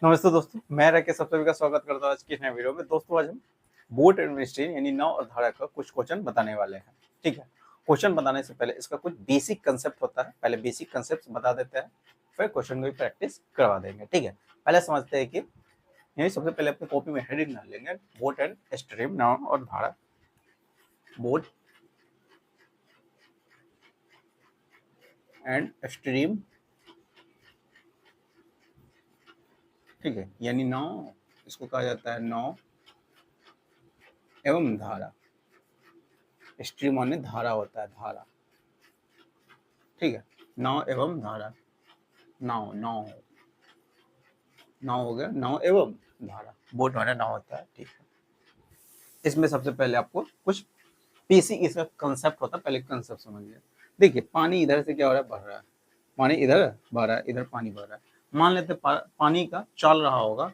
नमस्ते दोस्तों, मैं राकेश आप सभी का स्वागत करता हूँ आज की नए वीडियो में। दोस्तों आज हम बोट एंड स्ट्रीम यानी नाव और धारा का कुछ क्वेश्चन बताने वाले हैं। ठीक है, क्वेश्चन बताने से पहले इसका कुछ बेसिक कंसेप्ट होता है, पहले बेसिक कंसेप्ट बता देते हैं, फिर क्वेश्चन को भी प्रैक्टिस करवा देंगे। ठीक है, पहले समझते हैं कि यानी सबसे पहले अपनी कॉपी में हेडिंग डाल लेंगे बोट एंड स्ट्रीम, नाव और धारा। बोट एंड स्ट्रीम, ठीक है, यानी नाव, इसको कहा जाता है नाव एवं धारा। स्ट्रीम माने धारा होता है, धारा। ठीक है, नाव एवं धारा, नाव नाव नाव हो गया, नाव एवं धारा। बोट माने नाव होता है। ठीक है, इसमें सबसे पहले आपको कुछ बेसिक इसका कंसेप्ट होता है, पहले कंसेप्ट समझिए। देखिए, पानी इधर से क्या हो रहा है, बढ़ रहा है, पानी इधर बह रहा है, इधर पानी बह रहा है। मान लेते पानी का चाल रहा होगा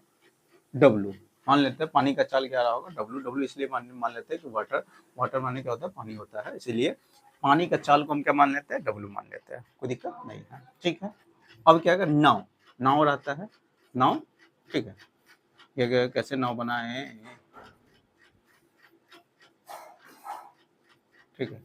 डब्लू, मान लेते हैं पानी का चाल क्या रहा होगा डब्लू। डब्लू इसलिए मान लेते हैं कि वाटर, वाटर माने क्या होता है, पानी होता है, इसीलिए पानी का चाल को हम क्या मान लेते हैं, डब्लू मान लेते हैं, कोई दिक्कत नहीं है। ठीक है, अब क्या है, नाव, नाव रहता है, नाव। ठीक है, ये कैसे नाव बनाए, ठीक है,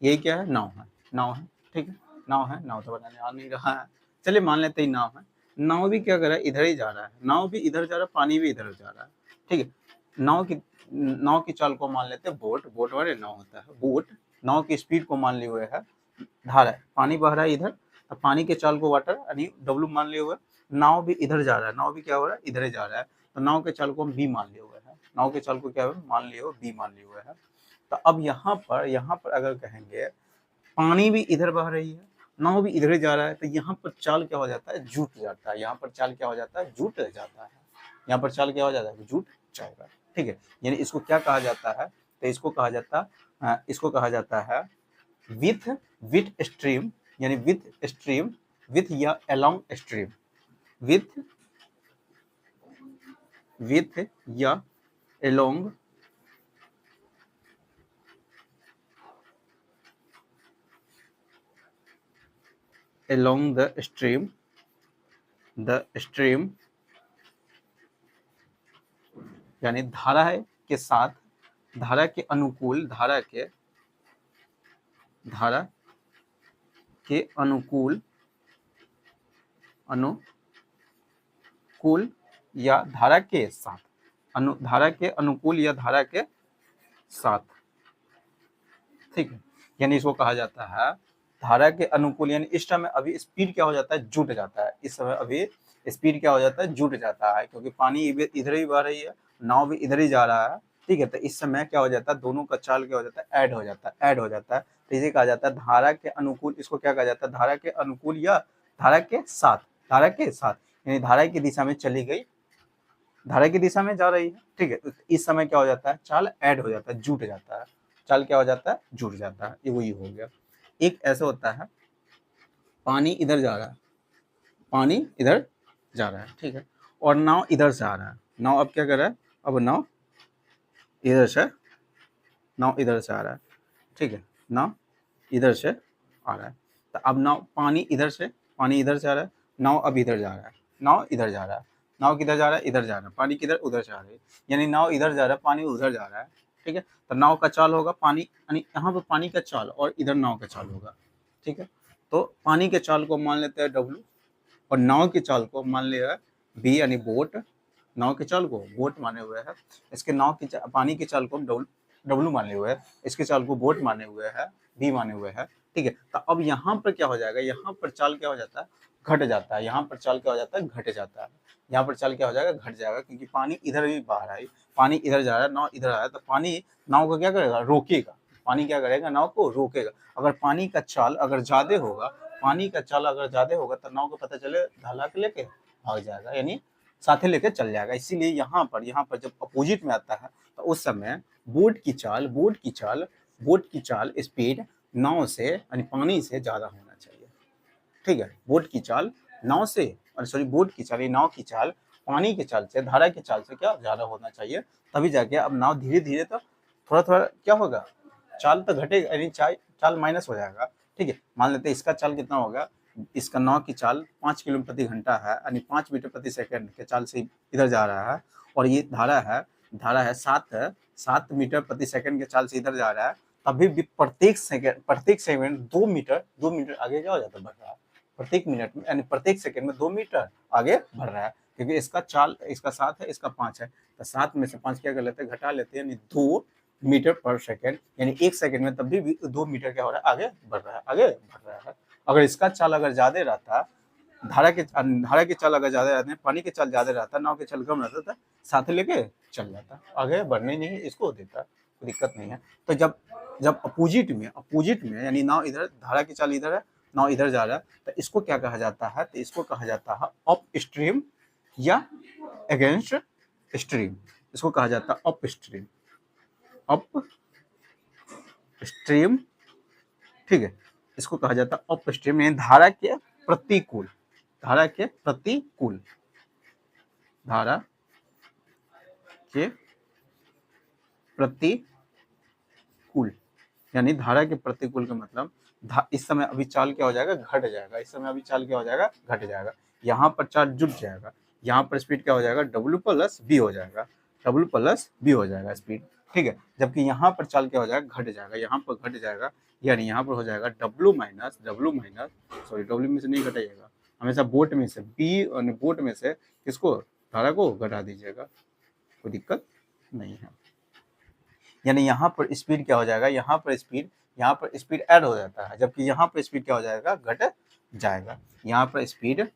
यही क्या है, नाव है, नाव है। ठीक है, नाव है, नाव तो बनाने आ नहीं रहा है, चलिए मान लेते हैं नाव है। नाव भी क्या कर रहा है, इधर ही जा रहा है, नाव भी इधर जा रहा है, पानी भी इधर जा रहा है। ठीक है, नाव की चाल को मान लेते हैं बोट, बोट वाले नाव होता है बोट। नाव की स्पीड को मान लिए हुए है धारा, पानी बह रहा है इधर, तो पानी के चाल को वाटर यानी डब्लू मान लिए हुए। नाव भी इधर जा रहा है, नाव भी क्या हो रहा है, इधर ही जा रहा है, तो नाव के चाल को हम बी मान लिए हुए हैं, नाव के चाल को क्या मान लिए हुए, बी मान लिए हुए हैं। तो अब यहाँ पर अगर कहेंगे पानी भी इधर बह रही है, नाव भी इधर ही जा रहा है, तो यहाँ पर चाल क्या हो जाता है, जुट जाता है। यहाँ पर चाल क्या हो जाता है, जुट जाता है। यहाँ पर चाल क्या हो जाता है, जुट जाएगा। ठीक है, यानी इसको क्या कहा जाता है, तो इसको कहा जाता है विथ विथ स्ट्रीम, यानी विथ स्ट्रीम, विथ या अलोंग स्ट्रीम, विथ विथ या अलोंग along the stream यानी धारा है के साथ, धारा के अनुकूल, धारा के अनुकूल या धारा के साथ, धारा के अनुकूल या धारा के साथ। ठीक है, यानी इसको कहा जाता है धारा के अनुकूल, यानी इस समय अभी स्पीड क्या हो जाता है, जुट जाता है। इस समय अभी स्पीड क्या हो जाता है, जुट जाता है, क्योंकि पानी इधर ही बह रही है, नाव भी इधर ही जा रहा है। ठीक है, तो इस समय क्या हो जाता है, दोनों का चाल क्या हो जाता है, ऐड हो जाता है। तो इसे कहा जाता है धारा के अनुकूल। इसको क्या कहा जाता है, धारा के अनुकूल या धारा के साथ, धारा के साथ यानी धारा की दिशा में चली गई, धारा की दिशा में जा रही है। ठीक है, तो इस समय क्या हो जाता है, चाल ऐड हो जाता है, जुट जाता है। चाल क्या हो जाता है, जुट जाता है, ये वही हो गया। एक ऐसा होता है पानी इधर जा रहा है, पानी इधर जा रहा है, ठीक है, और नाव इधर से आ रहा है। नाव अब क्या कर रहा है, अब नाव इधर से आ रहा है। ठीक है, नाव इधर से आ रहा है, तो अब नाव पानी इधर से आ रहा है, नाव अब इधर जा रहा है, नाव इधर जा रहा है, नाव किधर जा रहा है, इधर जा रहा है, पानी किधर, उधर से आ रही है, यानी नाव इधर जा रहा है, पानी उधर जा रहा है। ठीक है, तो नाव का चाल होगा पानी, यानी यहाँ पर पानी का चाल और इधर नाव का चाल होगा। ठीक है, तो पानी के चाल को मान लेते हैं डब्लू, और नाव की चाल को मान लिया है बी, यानी बोट। नाव की चाल को बोट माने हुए है, इसके नाव की पानी की चाल को डब्लू माने हुए है, इसके चाल को बोट माने हुए है, बी माने हुए है। ठीक है, तो अब यहाँ पर क्या हो जाएगा, यहाँ पर चाल क्या हो जाता है, घट जाता है। यहाँ पर चाल क्या हो जाता है, घट जाता है। यहाँ पर चाल क्या हो जाएगा, घट जाएगा, क्योंकि पानी इधर भी बह रहा है, पानी इधर जा रहा है, नाव इधर आ रहा है, तो पानी नाव को क्या करेगा, रोकेगा। पानी क्या करेगा, नाव को रोकेगा। अगर पानी का चाल अगर ज्यादा होगा, पानी का चाल अगर ज्यादा होगा, तो नाव को पता चले ढला के लेके भाग जाएगा, यानी साथे लेके चल जाएगा। इसीलिए यहाँ पर जब अपोजिट में आता है, तो उस समय बोट की चाल स्पीड नाव से यानी पानी से ज्यादा होना चाहिए। ठीक है, बोट की चाल नाव से, सॉरी बोट की चाल, नाव की चाल पानी की चाल से, धारा की चाल से क्या ज्यादा होना चाहिए, तभी जाके अब नाव धीरे धीरे तो थोड़ा थोड़ा क्या होगा, चाल तो घटेगा, यानी चाल माइनस हो जाएगा। ठीक है, मान लेते हैं इसका चाल कितना होगा, इसका नाव की चाल 5 किलोमीटर प्रति घंटा है, यानी 5 मीटर प्रति सेकंड के चाल से इधर जा रहा है, और ये धारा है 7 मीटर प्रति सेकंड के चाल से इधर जा रहा है, तभी भी प्रत्येक सेकंड 2 मीटर आगे क्या हो जाता है, बढ़ रहा है। प्रत्येक मिनट में यानी प्रत्येक सेकंड में 2 मीटर आगे बढ़ रहा है, क्योंकि इसका 7 है, इसका 5 है, तो 7 में से 5 क्या कर लेते हैं, घटा लेते हैं, यानी 2 मीटर पर सेकंड, यानी 1 सेकंड में तब भी 2 मीटर क्या हो रहा है, आगे बढ़ रहा है। अगर इसका चाल अगर ज्यादा रहता, धारा की चाल अगर ज्यादा रहते, पानी की चाल ज्यादा रहता, नाव की चाल कम रहता था, साथ लेके चल जाता, आगे बढ़ने नहीं इसको देता, कोई दिक्कत नहीं है। तो जब अपोजिट में यानी नाव इधर, धारा की चाल इधर है, नाव इधर जा रहा है, तो इसको क्या कहा जाता है, तो इसको कहा जाता है अप स्ट्रीम या अगेंस्ट स्ट्रीम। इसको कहा जाता है अप स्ट्रीम, ठीक है। इसको कहा जाता है अप स्ट्रीम, यानी धारा के प्रतिकूल, धारा के प्रतिकूल यानी धारा के प्रतिकूल का मतलब इस समय अभी चाल क्या हो जाएगा, घट जाएगा। इस समय अभी चाल क्या हो जाएगा, घट जाएगा। यहाँ पर चार्ज जुट जाएगा, यहाँ पर स्पीड क्या हो जाएगा, W + B हो जाएगा, W + B हो जाएगा स्पीड, ठीक है। जबकि यहाँ पर चाल क्या हो जाएगा, घट जाएगा, यहाँ पर घट जाएगा, यानी यहाँ पर हो जाएगा W में से नहीं घटाइएगा, हमेशा बोट में से बोट में से किसको, धारा को घटा दीजिएगा, कोई दिक्कत नहीं है। यानी यहाँ पर स्पीड क्या हो जाएगा, यहाँ पर स्पीड ऐड हो जाता है, जबकि यहाँ पर स्पीड क्या हो जाएगा, घट जाएगा। यहाँ पर स्पीड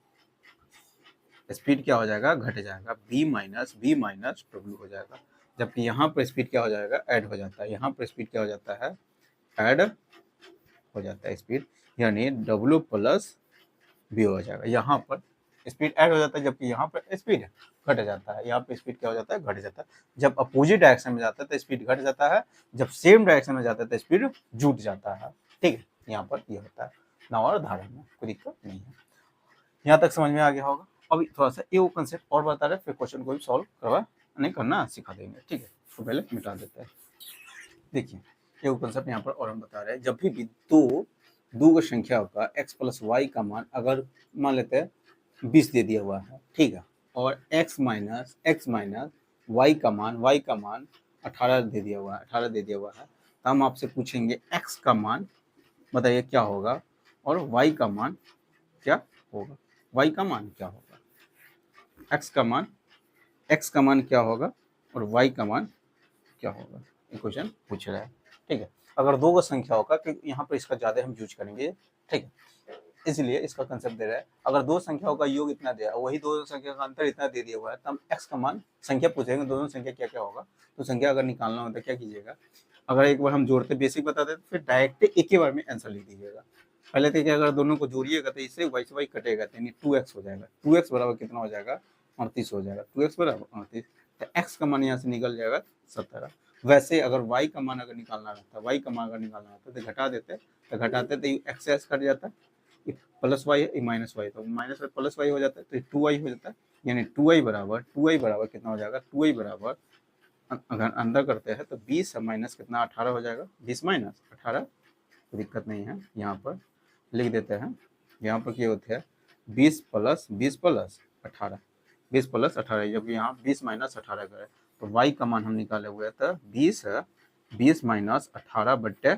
क्या हो जाएगा, घट जाएगा, B - W हो जाएगा। जबकि यहाँ पर स्पीड क्या हो जाएगा, ऐड हो जाता है। यहाँ पर स्पीड क्या हो जाता है, ऐड हो जाता है स्पीड, यानी W + B हो जाएगा। यहाँ पर स्पीड ऐड हो जाता है, जबकि यहाँ पर स्पीड घट जाता है। यहाँ पे स्पीड क्या हो जाता है, घट जाता है। जब अपोजिट डायरेक्शन में जाता है तो स्पीड घट जाता है, जब सेम डायरेक्शन में जाता है तो स्पीड जुट जाता है, ठीक है। यहाँ पर ये होता है नाव और धारा में, कोई दिक्कत नहीं है। यहाँ तक समझ में आ गया होगा। अभी थोड़ा सा ये वो कंसेप्ट और बता रहे, फिर क्वेश्चन को भी सॉल्व करवा नहीं करना सिखा देंगे, ठीक है। तो पहले मिटा देते हैं। देखिए ये वो कंसेप्ट यहाँ पर और हम बता रहे हैं, जब भी दो संख्या का x + y का मान अगर मान लेते हैं 20 दे दिया हुआ है, ठीक है, और x माइनस y का मान 18 दे दिया हुआ है, तो हम आपसे पूछेंगे x का मान बताइए क्या होगा, और y का मान क्या होगा, x का मान क्या होगा और y का मान क्या होगा, ये क्वेश्चन पूछ रहा है, ठीक है। अगर दो संख्या होगा, क्योंकि यहाँ पर इसका ज्यादा हम यूज करेंगे, ठीक है, इसलिए इसका कंसेप्ट दे रहा है। अगर दो संख्याओं का योग इतना दिया, वही दो संख्या का अंतर इतना दे दिया हुआ है, तो हम x का मान संख्या पूछेंगे, दोनों संख्या क्या क्या होगा। तो संख्या अगर निकालना होता है क्या कीजिएगा, अगर एक बार हम जोड़ते बेसिक बता देते, फिर डायरेक्ट एक ही बार में आंसर लिख दीजिएगा। पहले तो क्या, अगर दोनों को जोड़िएगा तो इससे y से y कटेगा, यानी 2x हो जाएगा। 2x बराबर कितना हो जाएगा, 38 हो जाएगा। 2x बराबर 38, तो x का मान यहाँ से निकल जाएगा 17। वैसे अगर y का मान अगर निकालना रहता, तो घटा देते, तो घटाते तो x से x कट जाता, प्लस वाई है, माइनस वाई, तो माइनस वाई प्लस वाई हो जाता है, तो 2y हो जाता है। यानी 2y बराबर कितना हो जाएगा, 2y बराबर अगर अंदर करते हैं तो 20 माइनस कितना 18 हो जाएगा, 20 - 18, कोई दिक्कत नहीं है। यहाँ पर लिख देते हैं, यहाँ पर क्या होते हैं 20 + 18, 20 + 18, जबकि यहाँ 20 - 18 करें तो y का मान हम निकाले हुए थे 20 - 18 बट्टे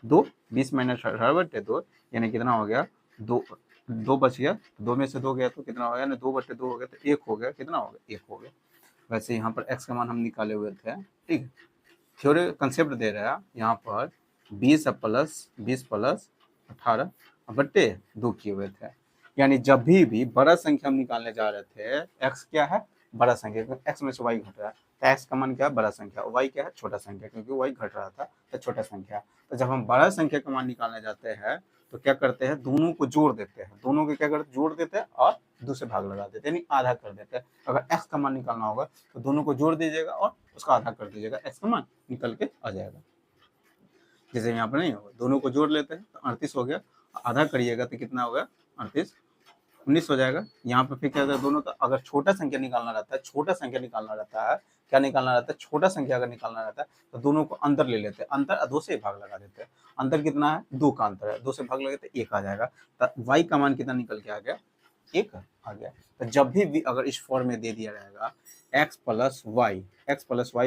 2, 20 - 18/2, यानी कितना हो गया, 2 बच गया, 2 में से 2 गया तो कितना हो गया, 2/2 हो गया, तो 1 हो गया, कितना हो गया, 1 हो गया। वैसे यहाँ पर x का मान हम निकाले हुए थे, ठीक है। थ्योरी कंसेप्ट दे रहा है यहाँ पर 20 + 18 बट्टे 2 किए हुए थे, यानी जब भी बड़ा संख्या हम निकालने जा रहे थे, x क्या है, बड़ा संख्या, x में से y घट रहा है, तो x का मान क्या है, बड़ा संख्या, y क्या है, छोटा संख्या, क्योंकि y घट रहा था तो छोटा संख्या। तो जब हम बड़ा संख्या का मान निकालने जाते हैं तो क्या करते हैं, दोनों को जोड़ देते हैं, दोनों को क्या करते हैं, जोड़ देते हैं और 2 से भाग लगा देते हैं, यानी आधा कर देते हैं। अगर x का मान निकालना होगा तो दोनों को जोड़ दीजिएगा और उसका आधा कर दीजिएगा, x का मान निकल के आ जाएगा। जैसे यहाँ पर नहीं होगा, दोनों को जोड़ लेते हैं तो 38 हो गया, आधा करिएगा तो कितना होगा, 38 19 हो जाएगा। यहाँ पर फिर क्या होगा, दोनों का अगर छोटा संख्या निकालना रहता है, क्या निकालना रहता है, छोटा संख्या अगर निकालना रहता है तो दोनों को अंतर ले लेते हैं, अंतर 2 से भाग लगा देते हैं। अंतर कितना है, 2 का अंतर है, 2 से भाग लगे तो 1 आ जाएगा। तो y का मान कितना निकल के आ गया, 1 आ गया। तो जब भी अगर इस फॉर्म में दे दिया रहेगा x प्लस वाई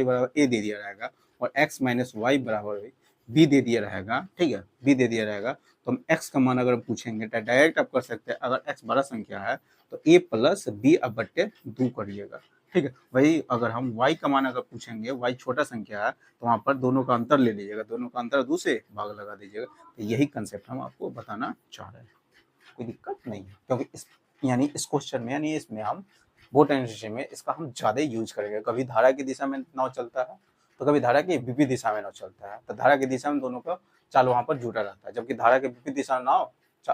बराबर a दे दिया रहेगा और x माइनस वाई बराबर b दे दिया रहेगा, ठीक है, b दे दिया रहेगा, तो हम x का मान अगर पूछेंगे तो डायरेक्ट आप कर सकते हैं, अगर x बड़ा संख्या है तो a प्लस बी अब बट्टे 2 करिएगा, ठीक है। वही अगर हम y का मान अगर पूछेंगे, y छोटा संख्या है तो वहां पर दोनों का अंतर ले लीजिएगा, दोनों का अंतर 2 से भाग लगा दीजिएगा। तो यही कंसेप्ट हम आपको बताना चाह रहे हैं, कोई दिक्कत नहीं है, क्योंकि इस क्वेश्चन में यानी इसमें हम बोट एंड सिस्टम में इसका हम ज्यादा यूज करेंगे। कभी धारा की दिशा में नाव चलता है तो कभी धारा की विपरीत दिशा में नाव चलता है, तो धारा की दिशा में दोनों का चाल वहां पर जुटा रहता है, जबकि धारा के विपरीत दिशा में नाव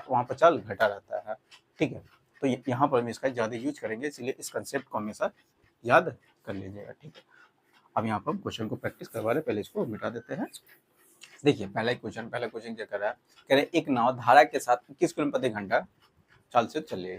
वहां पर चाल घटा रहता है, ठीक है। तो यहाँ पर हम इसका ज्यादा यूज करेंगे, इसलिए इस कंसेप्ट को हमेशा याद कर लीजिएगा, ठीक है। अब यहाँ पर हम क्वेश्चन को प्रैक्टिस करवा रहे, पहले इसको मिटा देते हैं। देखिए पहला क्वेश्चन क्या कर रहा है, कह रहे एक नाव धारा के साथ 21 किलोमीटर प्रति घंटा चाल से चली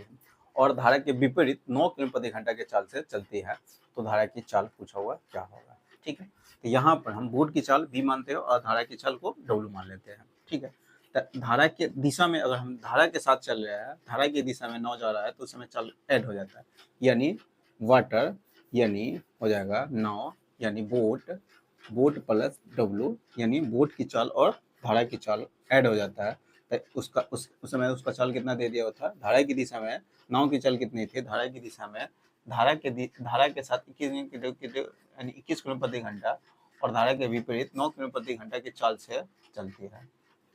और धारा के विपरीत 9 किलोमीटर प्रति घंटा के चाल से चलती है, तो धारा की चाल पूछा हुआ क्या होगा, ठीक है। तो यहाँ पर हम बोट की चाल v मानते हैं और धारा की चाल को w मान लेते हैं, ठीक है। तो धारा के दिशा में अगर हम धारा के साथ चल रहे हैं, धारा की दिशा में नाव जा रहा है तो उस समय चाल ऐड हो जाता है, यानी वाटर यानी हो जाएगा नाव यानी बोट प्लस w यानी बोट की चाल और धारा की चाल ऐड हो जाता है। तो उसका उस समय उसका चाल कितना दे दिया था, धारा की दिशा में नाव की चाल कितनी थी, धारा की दिशा में धारा के साथ 21 किलोमीटर प्रति घंटा और धारा के विपरीत 9 किलोमीटर प्रति घंटा की चाल से चलती है,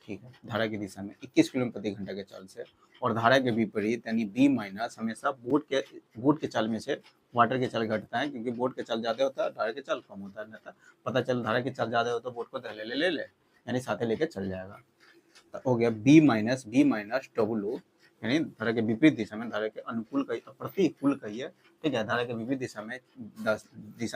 ठीक है। धारा की दिशा में 21 किलोमीटर प्रति घंटा के चाल से और धारा के विपरीत यानी b माइनस हमेशा बोट के चाल में से वाटर के चाल घटता है, क्योंकि बोट के चाल ज्यादा होता है, धारा के चाल कम होता है। पता चल धारा की चाल ज्यादा हो तो बोट को ले यानी साथे लेके चल जाएगा। तो हो गया b माइनस w यानी धारा के विपरीत दिशा में धारा के अनुकूल का प्रतिकूल कहिए, ठीक है। धारा के विपरीत दिशा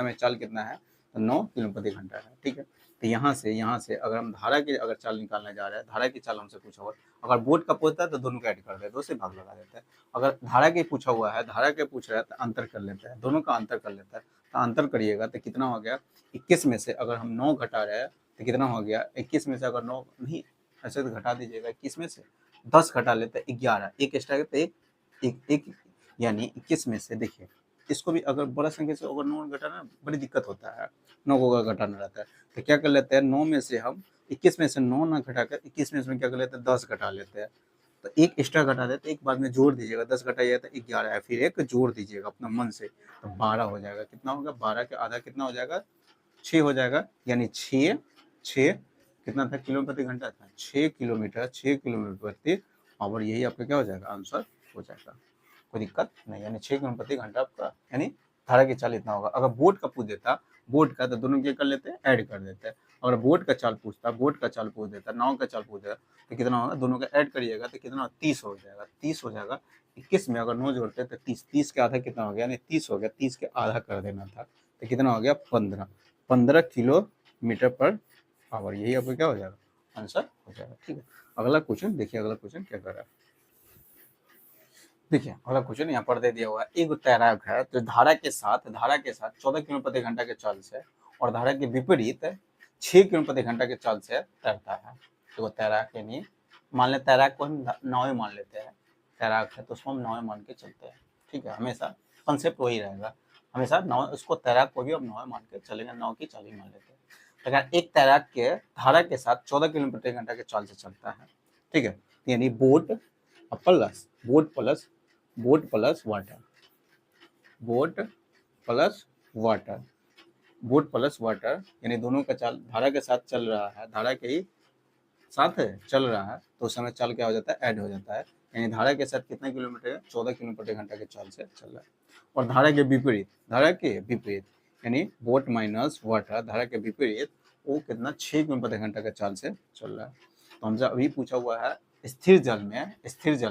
में चाल कितना है, तो 9 किलोमीटर प्रति घंटा है, ठीक है। तो यहाँ से अगर हम धारा की अगर चाल निकालने जा रहे हैं, धारा की चाल हमसे पूछा हुआ, अगर बोट का पूछता है तो दोनों का ऐड कर देते हैं, 2 से भाग लगा देते हैं। अगर धारा के पूछा हुआ है, धारा के पूछ रहा है तो अंतर कर लेते हैं, दोनों का अंतर कर लेता है। तो अंतर करिएगा तो कितना हो गया, 21 में से अगर हम 9 घटा रहे हैं तो कितना हो गया, 21 में से अगर 9 नहीं ऐसे तो घटा दीजिएगा, 21 में से 10 घटा लेते हैं 11, एक एक्स्ट्रा करते एक यानी 21 में से देखिए इसको भी अगर बड़ा संख्या से अगर 9 घटाना बड़ी दिक्कत होता है, 9 को अगर घटाना रहता है तो क्या कर लेते हैं, 9 में से हम 21 में से 9 ना घटाकर 21 में से क्या कर लेते हैं, 10 घटा लेते हैं। तो एक एक्स्ट्रा घटा देते, एक बाद में जोड़ दीजिएगा, 10 घटाइएगा तो 11 है, फिर एक जोड़ दीजिएगा अपना मन से तो 12 हो जाएगा। कितना होगा, 12 के आधा कितना हो जाएगा, 6 हो जाएगा, यानी 6 कितना था, किलोमीटर प्रति घंटा था, 6 किलोमीटर प्रति आवर, यही आपका क्या हो जाएगा, आंसर हो जाएगा, कोई दिक्कत नहीं। यानी 6 किलोमीटर प्रति घंटा आपका यानी धारा की चाल इतना होगा। अगर बोट का पूछ देता बोट का तो दोनों क्या कर लेते हैं, ऐड कर देते हैं। अगर बोट का चाल पूछ देता, नाव का चाल पूछ देता तो कितना होगा, दोनों का ऐड करिएगा तो कितना 30 हो जाएगा, 30 हो जाएगा। 21 में अगर 9 जोड़ते हैं तो 30 के आधा कितना हो गया, यानी 30 हो गया, 30 के आधा कर देना था तो कितना हो गया, 15 किलोमीटर पर आवर, यही आपको क्या हो जाएगा, आंसर हो जाएगा, ठीक है। अगला क्वेश्चन देखिए, अगला क्वेश्चन क्या कर रहा है, देखिए अगला क्वेश्चन यहाँ पर दे दिया हुआ है, एक तैराक है तो धारा के साथ 14 किलोमीटर प्रति घंटा के चाल से और धारा के विपरीत 6 किलोमीटर प्रति घंटा के चाल से तैरता है। तो वो तैराक यानी मान ले, तैराक को हम नाव मान लेते हैं, तैराक है तो उसको हम नाव मान के चलते हैं, ठीक है। हमेशा कंसेप्ट वही रहेगा, हमेशा नाव, उसको तैराक को भी हम नाव मान के चलेंगे, नाव की चाल ही मान लेते हैं। अगर एक तैराक के धारा के साथ 14 किलोमीटर प्रति घंटा के चाल से चलता है, ठीक है, यानी बोट प्लस वाटर यानी दोनों का चाल धारा के साथ चल रहा है, धारा के ही साथ चल रहा है तो उस समय चाल क्या हो जाता है, ऐड हो जाता है। यानी धारा के साथ कितना किलोमीटर है, 14 किलोमीटर प्रति घंटा के चाल से चल रहा है। और धारा के विपरीत यानी बोट माइनस वाटर, धारा के विपरीत वो कितना 6 किलोमीटर प्रति घंटा के चाल से चल रहा है। तो हमसे अभी पूछा हुआ है स्थिर जल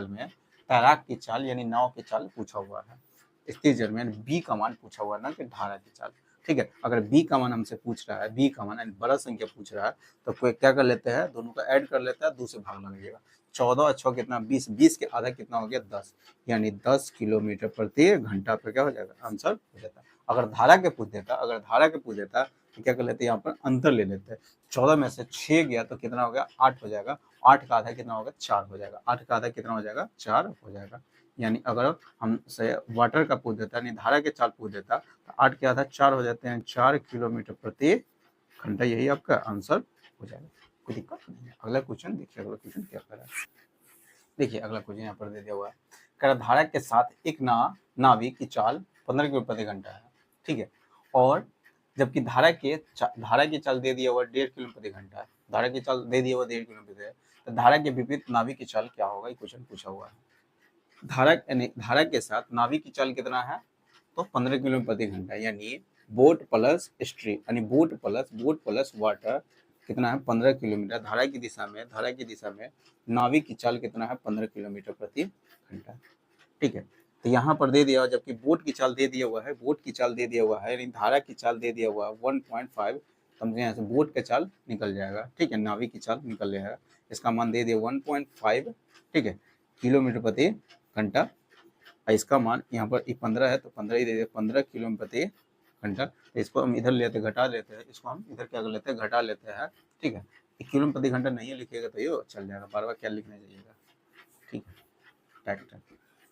में तैराक की चाल यानी नाव की चाल पूछा हुआ है, स्थिर जल में बी का मान पूछा हुआ है ना कि धारा की चाल, ठीक है। अगर बी का मान हमसे पूछ रहा है, बी का मान यानी बड़ा संख्या पूछ रहा है तो कोई क्या कर लेते हैं, दोनों का ऐड कर लेता है, 2 से भाग लगाइएगा, 14 और 6 कितना 20, 20 के आधा कितना हो गया 10, यानी 10 किलोमीटर प्रति घंटा पर क्या हो जाएगा, आंसर हो जाता है। अगर धारा के पूछ देता तो क्या कर लेते, यहाँ पर अंतर ले लेते हैं। 14 में से 6 गया तो कितना हो गया, 8 हो जाएगा। 8 का आधा कितना होगा, 4 हो जाएगा। 8 का आधा कितना हो जाएगा, 4 हो जाएगा। यानी अगर हमसे वाटर का पूछ देता, यानी धारा के चाल पूछ देता, तो 8 के आधा 4 हो जाते हैं, 4 किलोमीटर प्रति घंटा। यही आपका आंसर हो जाएगा, कोई दिक्कत नहीं है। अगला क्वेश्चन देखिए, अगला क्वेश्चन क्या कर रहा है। देखिए अगला क्वेश्चन यहाँ पर दे दिया हुआ है, कह धारा के साथ एक नाविक की चाल 15 किलोमीटर प्रति घंटा है, ठीक है। और जबकि धारा की चाल दे दिया हुआ 1.5 किलोमीटर प्रति घंटा है। धारा की चाल दे दिया हुआ 1.5 किलोमीटर है, तो धारा के विपरीत नाविक की चाल क्या होगा, ये क्वेश्चन पूछा हुआ है। धारा के साथ नाविक की चाल कितना है, तो 15 किलोमीटर प्रति घंटा, यानी बोट प्लस स्ट्रीम, यानी बोट प्लस वाटर कितना है, 15 किलोमीटर। धारा की दिशा में नाविक की चाल कितना है, 15 किलोमीटर प्रति घंटा, ठीक है। तो यहाँ पर दे दिया हुआ, जबकि बोट की चाल दे दिया हुआ है, यानी धारा की चाल दे दिया हुआ है 1.5, समझे, यहाँ से बोट का चाल निकल जाएगा, ठीक है, नाविक की चाल निकल जाएगा। इसका मान दे दिया 1.5, ठीक है, किलोमीटर प्रति घंटा। इसका मान यहाँ पर 15 है तो 15 ही दे दिया, 15 किलोमीटर प्रति घंटा। तो इसको हम इधर लेते घटा लेते हैं, इसको हम इधर क्या कर लेते हैं, घटा लेते हैं, ठीक है। किलोमीटर प्रति घंटा नहीं लिखिएगा तो ये चल जाएगा, बार बार क्या लिखने जाइएगा, ठीक है।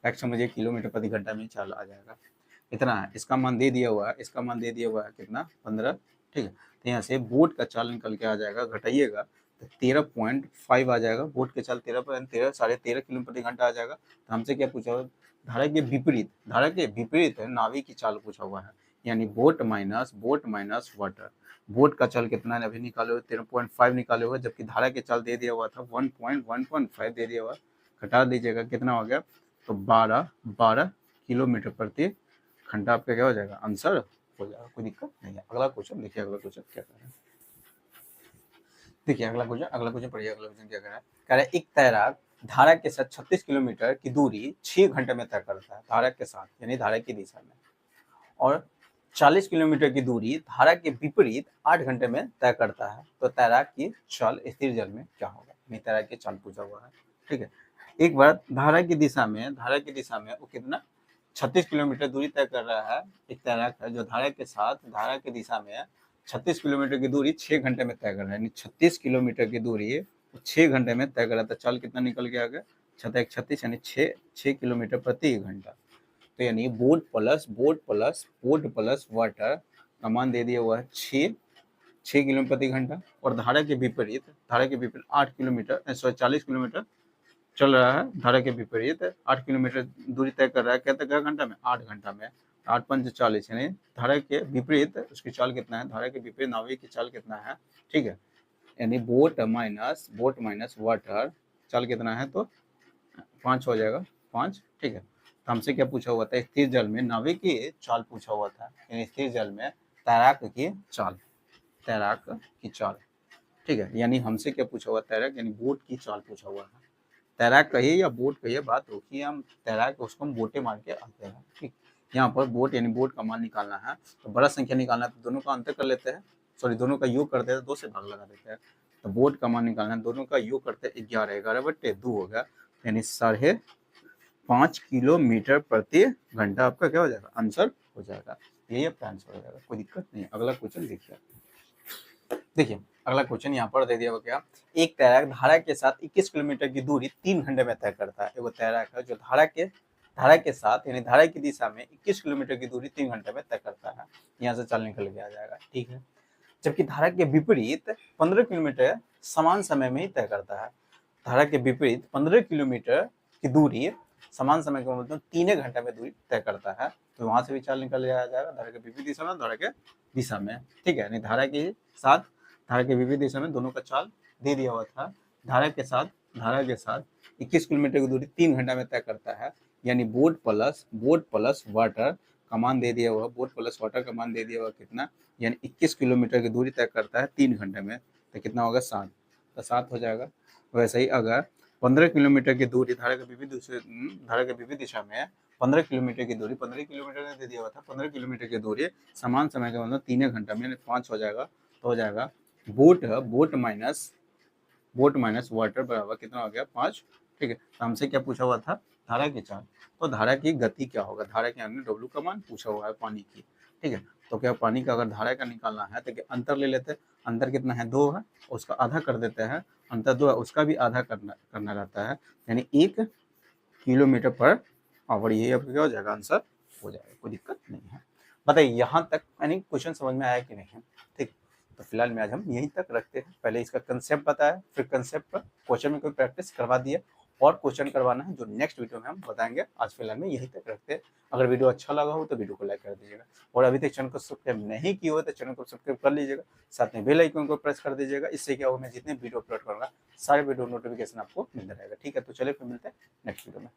टैक्स समझिए, किलोमीटर प्रति घंटा में चाल आ जाएगा, इतना है। इसका मान दे दिया हुआ है, कितना, 15, ठीक है। तो यहाँ से बोट का चाल निकल के आ जाएगा, घटाइएगा तो 13.5 आ जाएगा। बोट के चाल 13.13 किलोमीटर प्रति घंटा आ जाएगा। तो हमसे क्या पूछा हुआ, धारा के विपरीत है नाविक की चाल पूछा हुआ है, यानी बोट माइनस वाटर। बोट का चाल कितना है अभी निकाले हुए, 13.5 निकाले हुए, जबकि धारा के चाल दे दिया हुआ था 1.5 दे दिया हुआ, घटा दीजिएगा कितना हो गया, तो 12 किलोमीटर प्रति घंटा आपका क्या हो जाएगा, आंसर हो जाएगा, कोई दिक्कत नहीं है। अगला क्वेश्चन देखिए, अगला क्वेश्चन क्या कर रहा है, देखिए अगला क्वेश्चन पढ़िए। अगला क्वेश्चन क्या कर रहा है, कह रहा है एक तैराक धारा के साथ 36 किलोमीटर की दूरी 6 घंटे में तय करता है, धारा के साथ यानी धारा की दिशा में, और 40 किलोमीटर की दूरी धारा के विपरीत 8 घंटे में तय करता है, तो तैराक की चाल स्थिर जल में क्या होगा, यानी तैराक की चाल पूछा हुआ है, ठीक है। एक बार धारा की दिशा में वो कितना 36 किलोमीटर दूरी तय कर रहा है। एक तैराक है जो धारा की दिशा में 36 किलोमीटर की दूरी 6 घंटे में तय कर रहा है, यानी 36 किलोमीटर की दूरी 6 घंटे में तय कर रहा था। चाल कितना निकल के आ गया, 36 यानी 6 किलोमीटर प्रति घंटा। तो यानी बोट प्लस वाटर का मान दे दिया हुआ है 6 किलोमीटर प्रति घंटा, और धारा के विपरीत 8 किलोमीटर 40 किलोमीटर चल रहा है। धारा के विपरीत 8 किलोमीटर दूरी तय कर रहा है, क्या घंटा में, 8 घंटा में। 8 पंच 40, यानी धारा के विपरीत उसकी चाल कितना है, धारा के विपरीत नाविक की चाल कितना है, ठीक है, यानी बोट माइनस वाटर चाल कितना है, तो 5 हो जाएगा, 5, ठीक है। तो हमसे क्या पूछा हुआ था, स्थिर जल में नाविक की चाल पूछा हुआ था, यानी स्थिर जल में तैराक की चाल, ठीक है। यानी हमसे क्या पूछा हुआ, तैराक यानी बोट की चाल पूछा हुआ है। तैराक कहिए या बोट कहिए, बात होगी, हम तैराक उसको हम बोटे मार के आते हैं, ठीक। यहाँ पर बोट यानी बोट का मान निकालना है, तो बड़ा संख्या निकालना है, तो दोनों का अंतर कर लेते हैं, दोनों का योग करते हैं, 2 से भाग लगा देते हैं। तो बोट का मान निकालना है, दोनों का योग करते हैं 11/2 हो गया, यानी 5.5 किलोमीटर प्रति घंटा आपका क्या हो जाएगा, आंसर हो जाएगा। यही आपका आंसर हो जाएगा, कोई दिक्कत नहीं। अगला क्वेश्चन देखिए अगला क्वेश्चन यहाँ पर दे दिया हुआ, क्या एक तैराक धारा के साथ 21 किलोमीटर की दूरी 3 घंटे में तय करता है। वो तैराक है जो धारा के साथ यानी धारा की दिशा में 21 किलोमीटर की दूरी 3 घंटे में तय करता है। यहाँ से चाल निकल के आ जाएगा, ठीक है। जबकि धारा के विपरीत 15 किलोमीटर समान समय में ही तय करता है। धारा के विपरीत 15 किलोमीटर की दूरी समान समय के मतलब 3 घंटे में दूरी तय करता है, तो वहां से भी चाल निकल जाएगा, धारा के विपरीत दिशा में, धारा के दिशा में, ठीक है। यानी धारा के विपरीत दिशा में दोनों का चाल दे दिया हुआ था। धारा के साथ 21 किलोमीटर की दूरी 3 घंटा में तय करता है, यानी बोट प्लस वाटर का मान दे दिया हुआ, कितना, यानी 21 किलोमीटर की दूरी तय करता है 3 घंटे में, तो कितना होगा, 7, तो 7 हो जाएगा। वैसे ही अगर 15 किलोमीटर की दूरी धारा के विपरीत दिशा में 15 किलोमीटर की दूरी, 15 किलोमीटर दे दिया हुआ था, 15 किलोमीटर की दूरी समान समय का मतलब 3 घंटा में 5 हो जाएगा, तो हो जाएगा बोट माइनस वाटर बराबर कितना हो गया, 5, ठीक है। तो हमसे क्या पूछा हुआ था, धारा की चाल, तो धारा की गति क्या होगा, धारा के हमने डब्ल्यू का मान पूछा हुआ है पानी की, ठीक है। तो क्या पानी का अगर धारा का निकालना है तो क्या अंतर ले लेते हैं, अंतर कितना है 2 है, उसका आधा कर देते हैं, अंतर 2 है उसका भी आधा करना रहता है, यानी 1 किलोमीटर पर आवर, ये अब क्या हो जाएगा, आंसर हो जाएगा, कोई दिक्कत नहीं है। बताइए यहाँ तक यानी क्वेश्चन समझ में आया कि नहीं है, ठीक। तो फिलहाल में आज हम यहीं तक रखते हैं, पहले इसका कंसेप्ट बताया, फिर कंसेप्ट पर क्वेश्चन में कोई प्रैक्टिस करवा दिया, और क्वेश्चन करवाना है जो नेक्स्ट वीडियो में हम बताएंगे। आज फिलहाल में यहीं तक रखते हैं। अगर वीडियो अच्छा लगा हो तो वीडियो को लाइक कर दीजिएगा, और अभी तक चैनल को सब्सक्राइब नहीं किया हो तो चैनल को सब्सक्राइब कर लीजिएगा, साथ में बेल आइकन को प्रेस कर दीजिएगा। इससे क्या होगा, मैं जितने वीडियो अपलोड करूँगा सारे वीडियो नोटिफिकेशन आपको मिलता रहेगा, ठीक है। तो चलिए फिर मिलते हैं नेक्स्ट वीडियो में।